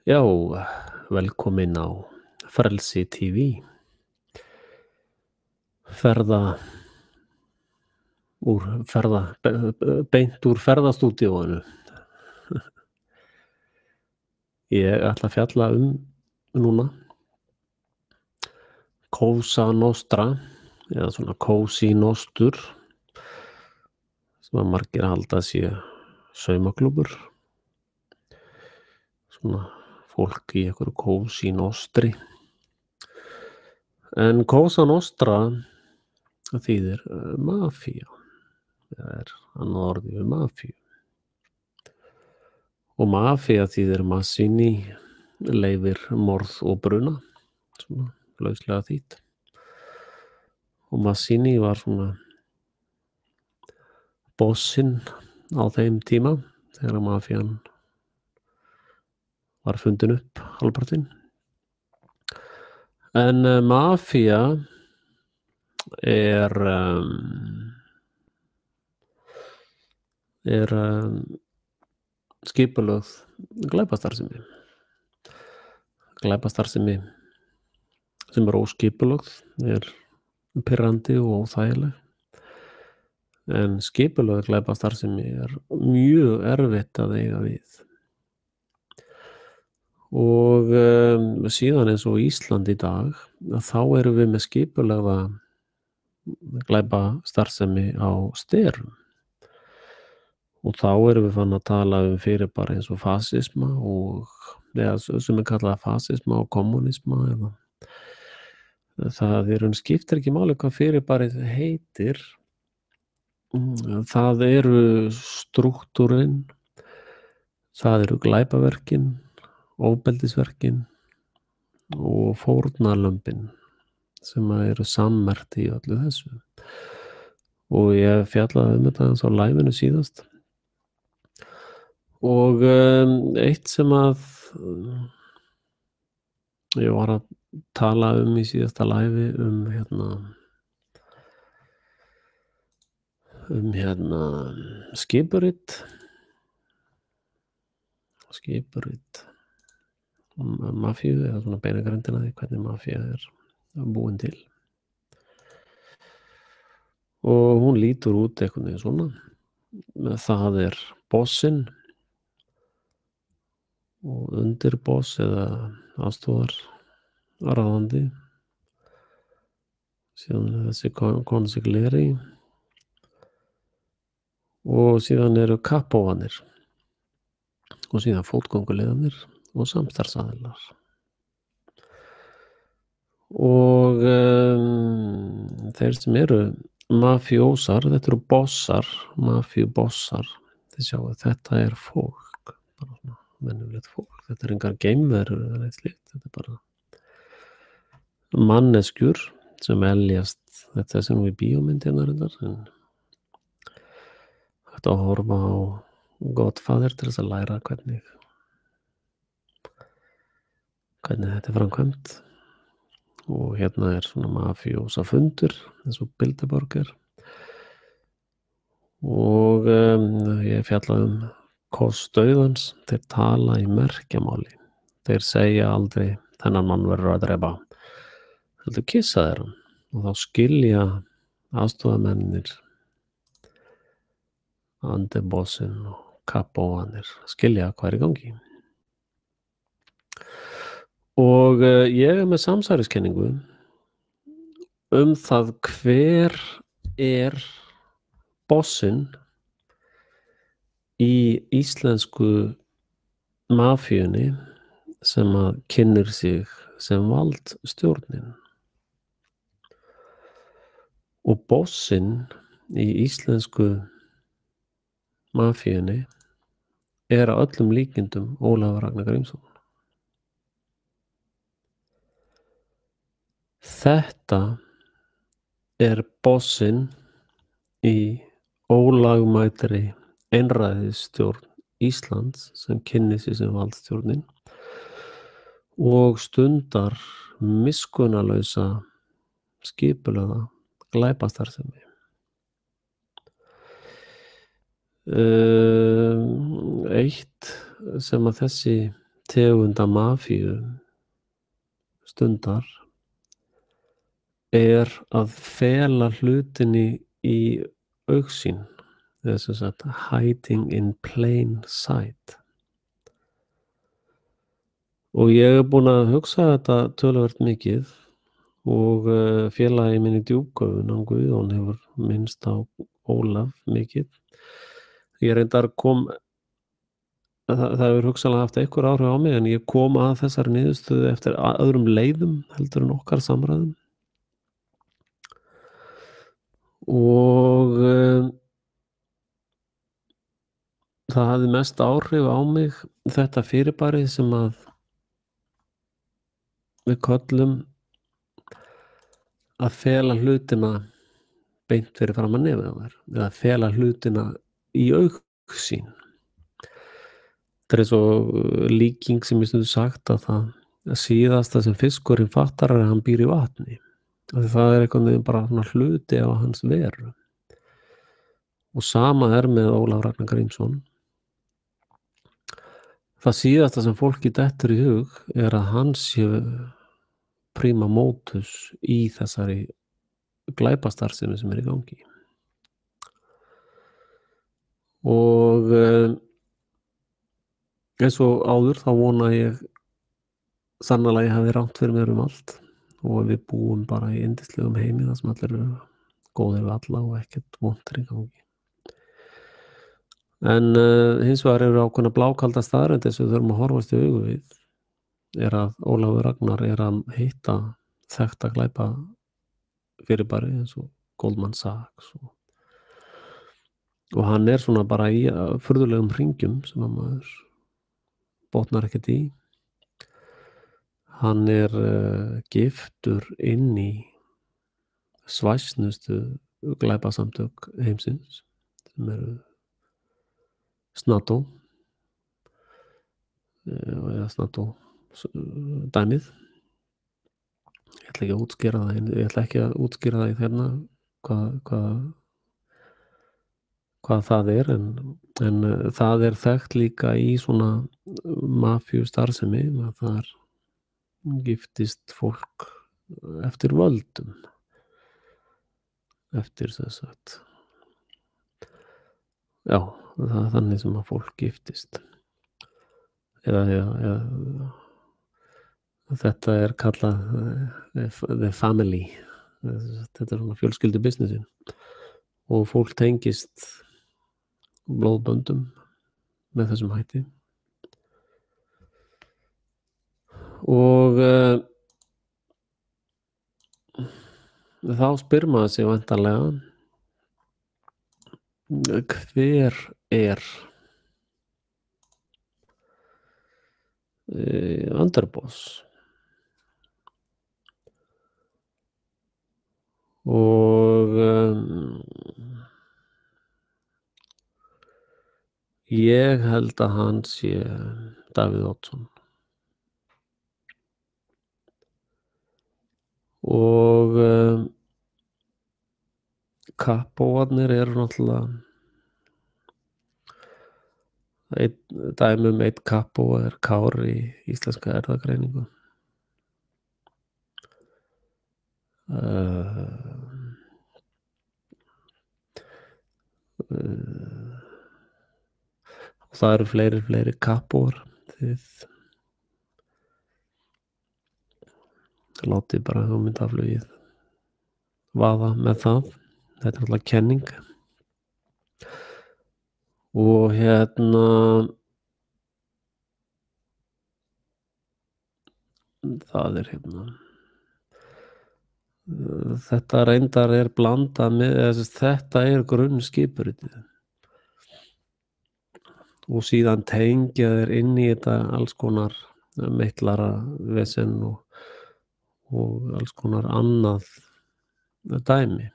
Já, velkomin á Frelsi TV. Ferða úr beint úr ferðastúdíóinu. Ég ætla að fjalla núna Cosa Nostra eða svona Cozy Nostur sem að margir halda sé saumaklúbbur. Svona fólk í einhverju Cozy Nostri. En Cosa Nostra þýðir mafía. Það er annað orð yfir mafíu. Og mafía þýðir Mazzini, leyfir morð og bruna, svona lauslega þýtt. Og Mazzini var svona bossinn á þeim tíma þegar mafían var fundin upp hálfpartinn. En mafía er skipulögð glæpastarfsemi. Glæpastarfsemi sem er óskipulögð er pirrandi og óþægileg. En skipulögð glæpastarfsemi er mjög erfitt að eiga við. Og síðan eins og Ísland í dag, þá erum við með skipulagða glæpastarfsemi á sterum. Og þá erum við fann að tala fyrirbæri eins og fasisma sem kallað fasisma og kommunisma eða það skiptir ekki máli hvað fyrirbærið heitir. Það eru strúktúrin, það eru glæpaverkin, ofbeldisverkin og fórnarlömbin sem eru sammerkt í öllu þessu. Og ég fjallaði þetta eins á liveinu síðast. Og eitt sem að ég var að tala í síðasta live skipurit mafíu eða svona beinagrindina því hvernig mafía er búin til. Og hún lítur út einhvern veginn svona. Það er bossinn og undirboss eða aðstoðarráðandi. Síðan þessi consiglieri og síðan eru kappófanir og síðan fótgönguliðarnir og samstarfsaðilar. Og þeir sem eru mafjósar, þetta eru bossar, mafíubossar. Þið sjáu, þetta er fólk, bara svona venjulegt fólk. Þetta er engar geimverur eða neitt slíkt. Þetta er bara manneskjur sem eljast þetta sem við bíómyndirnar en hægt að horfa á Godfather til þess að læra hvernig þetta er framkvæmt. Og hérna er svona mafíósa fundur eins og Bilderberger. Og ég fjallaði kost dauðans. Þeir tala í merkjamáli. Þeir segja aldrei þennan mann verður að drepa. Heldur kissa þeir hann. Og þá skilja aðstoðamennir, andibossin og kappófanir skilja hvað er í gangi. Og ég er með samsæriskenningu það hver er bossinn í íslensku mafíunni sem að kynnir sig sem valdstjórnin. Og bossinn í íslensku mafíunni er að öllum líkindum Ólafur Ragnar Grímsson. Þetta er bossinn í ólögmætri einræðisstjórn Íslands sem kynnir sig sem valdstjórnin og stundar miskunnarlausa skipulagða glæpastarfsemi. Eitt sem að þessi tegunda mafíu stundar að fela hlutinni í augsýn, eða sem sagt hiding in plain sight. Og ég búinn að hugsa þetta töluvert mikið og félagi minn í Djúpgöfun, hann Guðjón, hefur minnst á Ólaf mikið. Ég reyndar það hefur hugsanlega haft einhver áhrif á mig, en ég kom að þessari niðurstöðu eftir öðrum leiðum heldur en okkar samræðum. Og það hafði mest áhrif á mig þetta fyrirbæri sem að við köllum að fela hlutina beint fyrir framan nefið á þér, eða fela hlutina í augsýn. Þetta er eins og líking sem ég stundum sagt, að það síðasta sem fiskurinn fattar er að hann býr í vatni. Það er einhvern veginn bara svona hluti af hans veru. Og sama er með Ólaf Ragnar Grímsson. Það síðasta sem fólki dettur í hug er að hann sé prima motus í þessari glæpastarfsemi sem er í gangi. Og eins og áður þá vona ég sannarlega ég hafi rangt fyrir mér allt og við búum bara í yndislegum heimi þar sem allir eru góðir við alla og ekkert vondir í gangi. En hins vegar eru ákveðna blákalda staðreyndir sem við þurfum að horfast í augu við, er að Ólafur Ragnar er að hitta þekkta glæpa fyrirbæri eins og Goldman Sachs og hann er svona bara í furðulegum hringjum sem að maður botnar ekkert í. Hann er giftur inn í svæsnustu glæpasamtök heimsins sem eru Snató eða Snató dæmið. Ég ætla ekki að útskýra það í þérna hvað það er, en það er þekkt líka í svona mafíustarfsemi að þar giftist fólk eftir völdum, eftir þess að já, það er þannig sem að fólk giftist eða þetta er kallað the family, þetta er svona fjölskyldubusinessin og fólk tengist blóðböndum með þessum hætti og þá spyr maður sig væntanlega hver er underboss og ég held að hann sé Davíð Oddsson og kappóarnir eru náttúrulega dæmi eitt kappóa er Kári í Íslenska erfðagreiningu. Og það eru fleiri kappóar. Þið látið bara hugmyndaflugið vaða með það. Þetta er náttúrulega kenning. Og það er þetta reyndar er blandað með þetta er grunnskipuritið og síðan tengja þeir inn í þetta alls konar meitlara vesen og alls konar annað dæmi.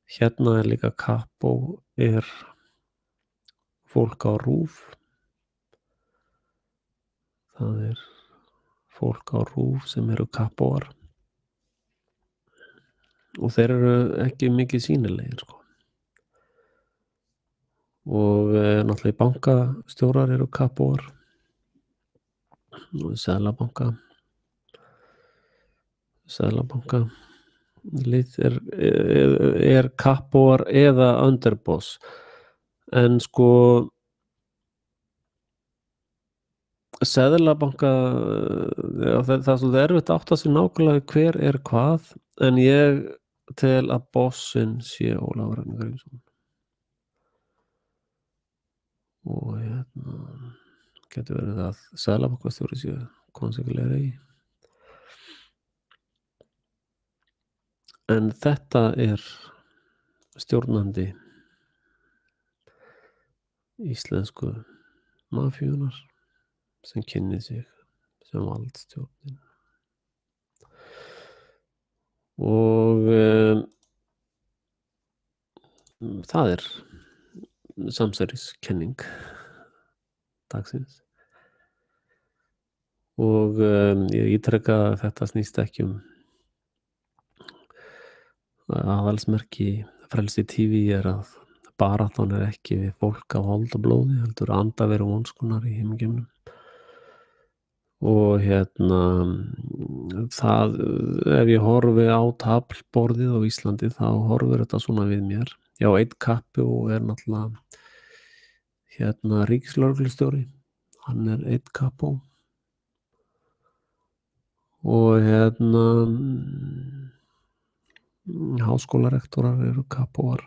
Hérna er líka kappó er fólk á RÚV. Það er fólk á RÚV sem eru kappóar og þeir eru ekki mikið sýnilegir sko. Og náttúrulega bankastjórar eru kappóar Seðlabanka lið er kappóar eða underboss, en sko Seðlabanka, já, það er svolítið erfitt að átta sig nákvæmlega hver er hvað, en ég tel að bossinn sé Ólafur Ragnar Grímsson. Og getur verið að seðlabankastjóri sé konsekvenlega í. En þetta er stjórnandi íslensku mafíunnar sem kynnir sig sem valdstjórnin. Og það er samsæriskenning dagsins. Og ég ítreka að þetta snýst ekki aðalsmerki Frelsi TV er að baráttan er ekki við fólk af hold og blóði, heldur andaveru vonskunar í himingeimnum. Og það, ef ég horfi á taflborðið á Íslandi, þá horfir þetta svona við mér. Já, einn kappi og er náttúrulega ríkislögreglustjóri, hann er einn kappó. Og háskólarektorar eru kappóar.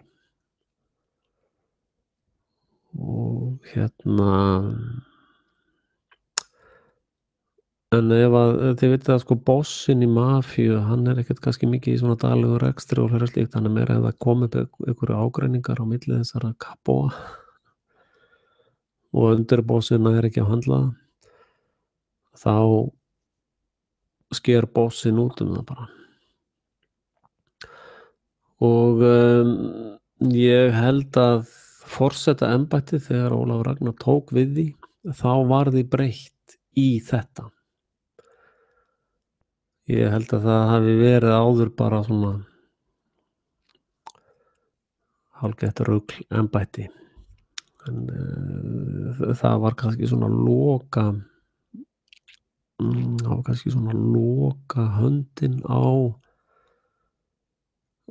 Og en ef að þið vitið að sko bossinn í mafíu, hann er ekkert kannski mikið í svona daglegu rekstri og hlera slíkt, hann er meira ef það komi upp einhverju ágreiningar á milli þessara kappóa og undirbossina er ekki að handla, þá sker bossinn út það bara. Og ég held að forsetaembættið, þegar Ólafur Ragnar tók við því, þá var því breytt í þetta. Ég held að það hafi verið áður bara svona hálfgett rugl embætti, en það var kannski svona loka höndin á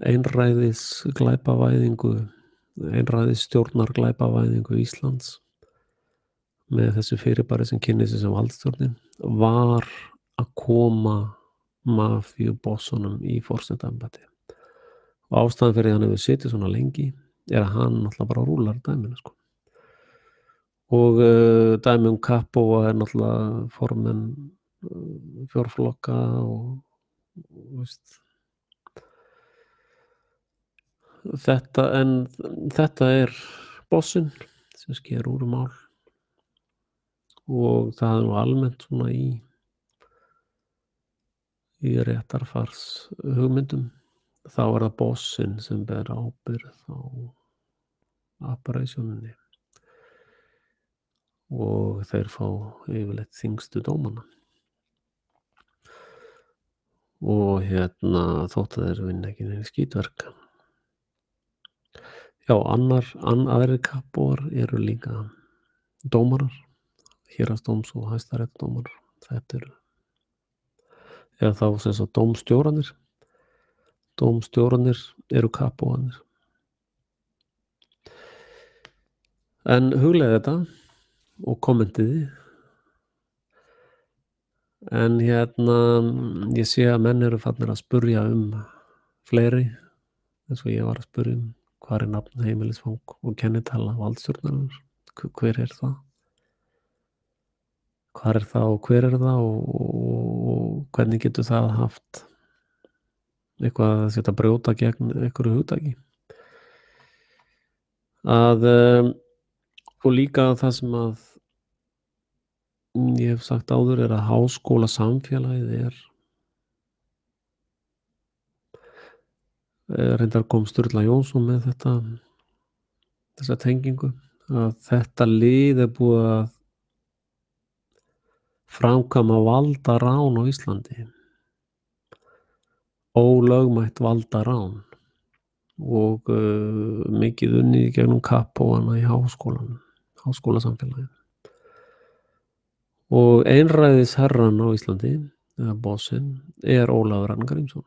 einræðisstjórnarglæpavæðingu Íslands með þessu fyrirbæri sem kynni sig sem valdstjórnin, var að koma mafíubossunum í forsetaembætti. Og ástæðan fyrir hann hefur setið svona lengi er að hann náttúrulega bara rúlar dæminu, sko. Og dæmi kappóa er náttúrulega formenn fjórflokka og veist, þetta er bossinn sem sker úr mál, og það er nú almennt svona í réttarfars hugmyndum, þá er það bossinn sem ber ábyrgð á operationinni og þeir fá yfirleitt þyngstu dómana. Og þótt að þeir vinna ekki neina skítverk. Já, aðrir kappóar eru líka dómarar, héraðsdóms og hæstaréttardómarar. Þetta eru eða þá sem sagt dómstjóranir. Dómstjóranir eru kappóarnir. En hugleiði þetta og kommentiði. En ég sé að menn eru farnir að spurja fleiri, eins og ég var að spurja hvar er nafn, heimilisfang og kennitala valdstjórnarinnar, hver er það? Hvar er það og hver er það og hvernig getur það haft eitthvað að setja brjóta gegn einhverju hugtaki? Og líka það sem að ég hef sagt áður er að háskólasamfélagið reyndar kom Sturla Jónsson með þessa tengingu, að þetta lið er búið að framkvæma valdarán á Íslandi, ólögmætt valdarán, og mikið unnið í gegnum kappóana í háskólasamfélaginu. og einræðisherrann á Íslandi eða bossinn Ólafur Ragnar Grímsson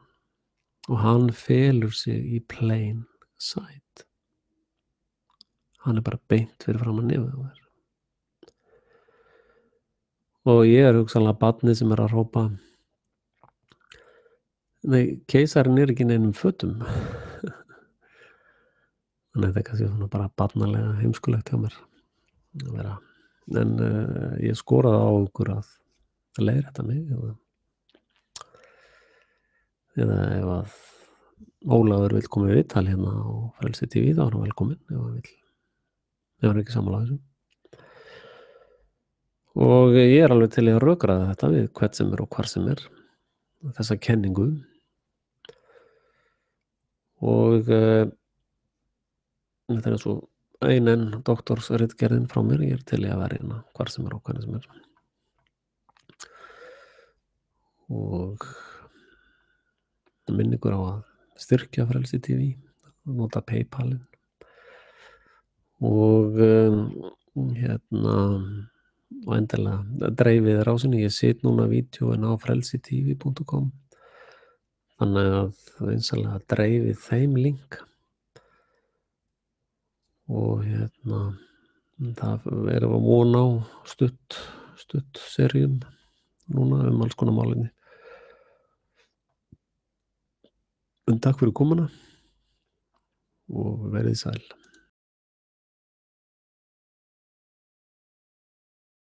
og hann felur sig í plain sight. Hann bara beint fyrir framan nefið á þér. Og ég hugsanlega barnið sem að hrópa nei, keisarinn ekki í neinum fötum. Þannig að þetta kannski svona bara barnalega heimskulegt hjá mér að vera. En ég skoraði á okkur að leiðrétta mig eða ef að Ólafur vill koma í viðtal hérna á Frelsi TV þá er hann velkominn ef hann ekki sammála þessu. Og ég alveg til í að rökræða þetta við hvern sem og hvar sem þessa kenningu og þetta svo einn doktorsritgerðin frá mér, ég til í að vera hérna hvar sem og hvernig sem og minn ykkur á að styrkja Frelsi TV, nota PayPalin og og endilega dreifið rásinni. Ég sit núna vídeóin á frelsitv.com þannig að vinsalega dreifið þeim link og það erum að vona á stutt seríum núna alls konar málefni. Takk fyrir komuna og verið sæl.